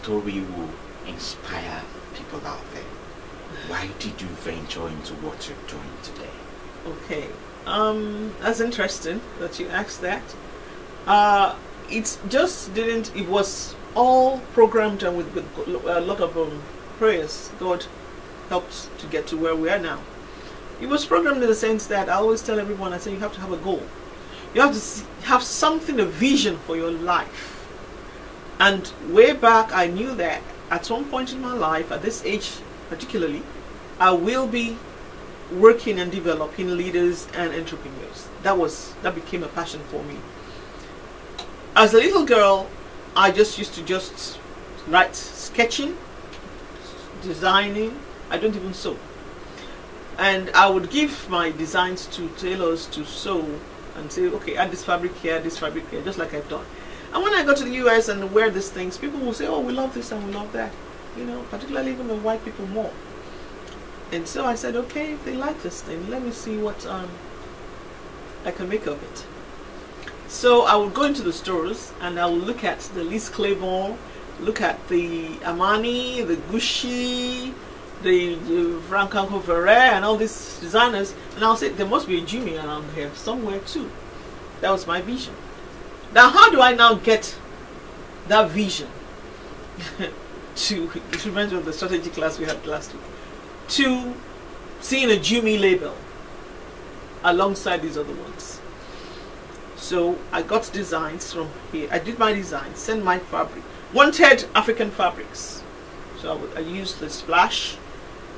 story will inspire people out there. Why did you venture into what you're doing today? Okay, that's interesting that you asked that. It just didn't. It was all programmed and with a lot of prayers. God helped to get to where we are now. It was programmed in the sense that I always tell everyone, I say you have to have a goal. You have to have something, a vision for your life. And way back, I knew that at some point in my life, at this age particularly, I will be working and developing leaders and entrepreneurs. That became a passion for me. As a little girl, I just used to write sketching, designing. I don't even sew. And I would give my designs to tailors to sew and say, okay, add this fabric here, just like I've done. And when I go to the US and wear these things, people will say, oh, we love this and we love that. You know, particularly even the white people more. And so I said, okay, if they like this thing, let me see what I can make of it. So I would go into the stores and I would look at the Liz Claiborne, look at the Armani, the Gucci, the Franco Verre, and all these designers, and I'll say there must be a Jimmy around here somewhere too. That was my vision. Now, how do I now get that vision to, it reminds me of the strategy class we had last week, to seeing a Jimmy label alongside these other ones? So I got designs from here. I did my designs, sent my fabric, wanted African fabrics. So I used the splash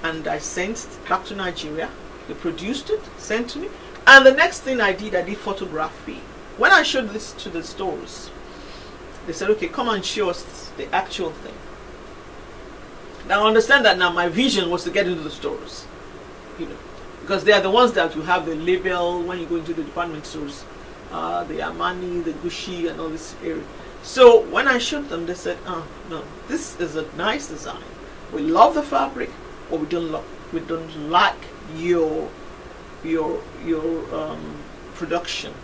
and I sent back to Nigeria. They produced it, sent to me. And the next thing I did photography. When I showed this to the stores, they said, okay, come and show us the actual thing. Now understand that now my vision was to get into the stores, you know, because they are the ones that will have the label when you go into the department stores, the Armani, the Gucci, and all this area. So when I showed them, they said, oh, no, this is a nice design. We love the fabric, but we don't like your production.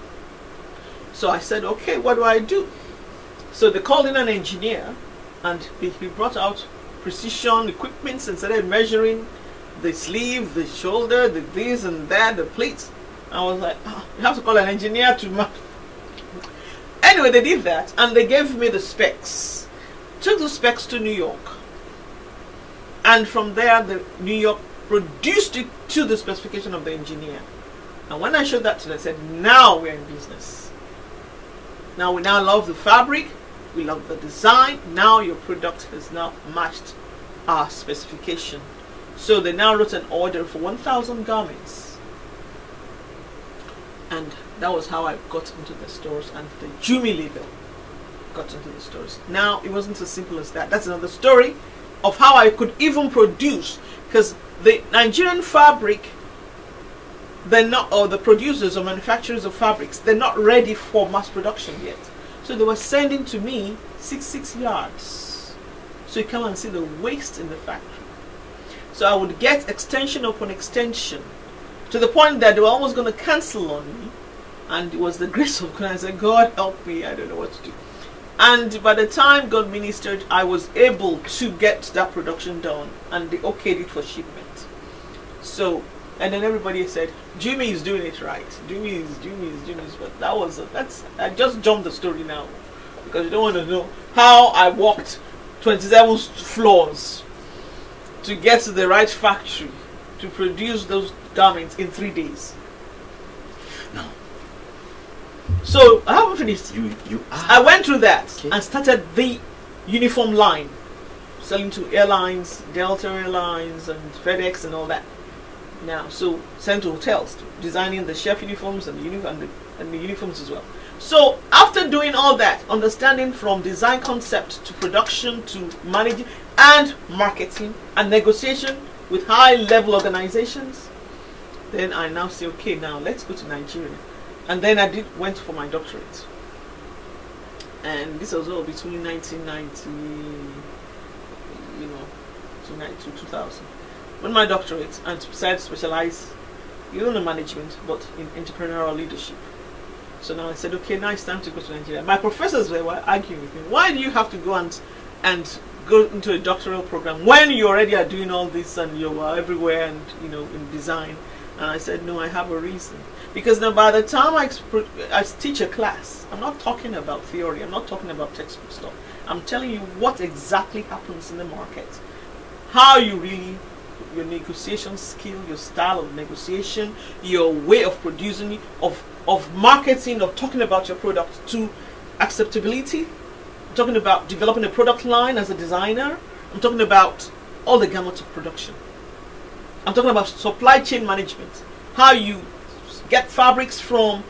So I said, okay, what do I do? So they called in an engineer, and he brought out precision equipment and started measuring the sleeve, the shoulder, the this and that, the pleats. I was like, oh, you have to call an engineer to Anyway, they did that, and they gave me the specs. Took the specs to New York. And from there, the New York produced it to the specification of the engineer. And when I showed that to them, I said, now we're in business. Now we now love the fabric, we love the design, now your product has now matched our specification. So they now wrote an order for 1,000 garments. And that was how I got into the stores, and the Jumi label got into the stores. Now, it wasn't as simple as that. That's another story of how I could even produce, because the Nigerian fabric, they're not, or the producers or manufacturers of fabrics, they're not ready for mass production yet. So they were sending to me 6 yards. So you come and see the waste in the factory. So I would get extension upon extension, to the point that they were almost going to cancel on me. And it was the grace of God. I said, God help me, I don't know what to do. And by the time God ministered, I was able to get that production done, and they okayed it for shipment. So, and then everybody said, Jimmy is doing it right. Jimmy is. But that was, I just jumped the story now, because you don't want to know how I walked 27 floors to get to the right factory to produce those garments in 3 days. No. So I haven't finished. I went through that okay, and started the uniform line, selling to airlines, Delta Airlines and FedEx and all that. Now, so sent to hotels, designing the chef uniforms and the uniforms as well. So after doing all that, understanding from design concept to production to managing and marketing and negotiation with high-level organizations, then I now say, okay, now let's go to Nigeria. And then I went for my doctorate. And this was all between 1990, to 2000. When my doctorate, and decided to specialize, not in management, but in entrepreneurial leadership. So now I said, okay, now it's time to go to Nigeria. My professors were arguing with me. Why do you have to go and go into a doctoral program when you already are doing all this and you are everywhere and in design? And I said, no, I have a reason. Because now by the time I teach a class, I'm not talking about theory, I'm not talking about textbook stuff. I'm telling you what exactly happens in the market. How you really, your negotiation skill, your style of negotiation, your way of producing, of marketing, of talking about your product to acceptability. I'm talking about developing a product line as a designer. I'm talking about all the gamut of production. I'm talking about supply chain management. How you get fabrics from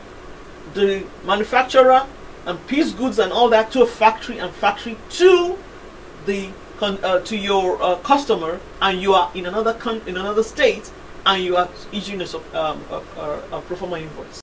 the manufacturer and piece goods and all that to a factory, and factory to the to your customer, and you are in another state, and you are issuing a pro forma invoice.